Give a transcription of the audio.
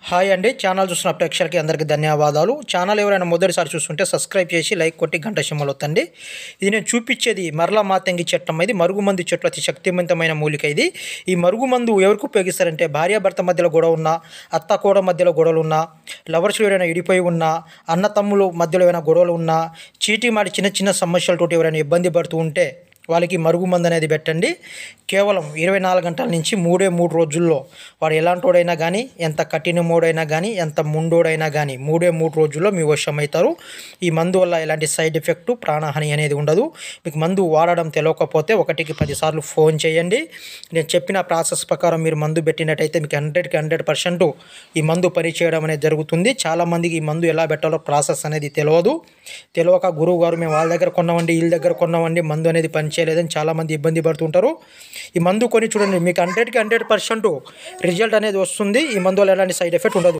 Hi అండి. Channel చూస్తున్న ప్రేక్షకులకి అందరికీ ధన్యవాదాలు. ఛానల్ ఎవరైనా మొదటిసారి చూస్తుంటే సబ్స్క్రైబ్ చేసి లైక్ కొట్టి గంట సింబల్ ఒత్తండి. ఇది నేను చూపించేది మరలా మాతంగి చెట్టం. ఇది మరుగుమందు చెట్లు, అతి శక్తివంతమైన మూలిక ఇది. ఈ మరుగుమందు ఎవరికి ఉపయోగిస్తారంటే భార్యాభర్త మధ్యలో గొడవ ఉన్నా, అత్త కోడ మధ్యలో గొడవలు ఉన్నా, లవర్స్ ఎవరైనా ఇడిపోయి ఉన్నా, అన్న తమ్ములు మధ్యలో ఏమైనా గొడవలు ఉన్నా, చీటీ మాడి చిన్న చిన్న సమస్యలతోటి ఎవరైనా ఇబ్బంది పడుతూ ఉంటే వాళ్ళకి మరుగుమందు అనేది పెట్టండి. కేవలం 24 గంటల నుంచి 3 రోజుల్లో వాడు ఎలాంటోడైనా కానీ, ఎంత కఠినమోడైనా కానీ, ఎంత ముండోడైనా కానీ 3 రోజుల్లో మీ వశమవుతారు. ఈ మందు వల్ల ఎలాంటి సైడ్ ఎఫెక్ట్, ప్రాణహాని అనేది ఉండదు. మీకు మందు వాడడం తెలియకపోతే 1కి 10 సార్లు ఫోన్ చేయండి. నేను చెప్పిన ప్రాసెస్ ప్రకారం మీరు మందు పెట్టినట్టయితే మీకు 100కి 100% ఈ మందు పనిచేయడం అనేది జరుగుతుంది. చాలామందికి ఈ మందు ఎలా పెట్టాలో ప్రాసెస్ అనేది తెలియక గురువు గారు మేము వాళ్ళ దగ్గర కొన్నామండి, వీళ్ళ దగ్గర కొన్నామండి, మందు అనేది పనిచేయలేదని చాలామంది ఇబ్బంది పడుతుంటారు. ఈ మందు కొని చూడండి, మీకు 100కి 100% రిజల్ట్ అనేది వస్తుంది. ఈ మందు వల్ల ఎలాంటి సైడ్ ఎఫెక్ట్ ఉండదు.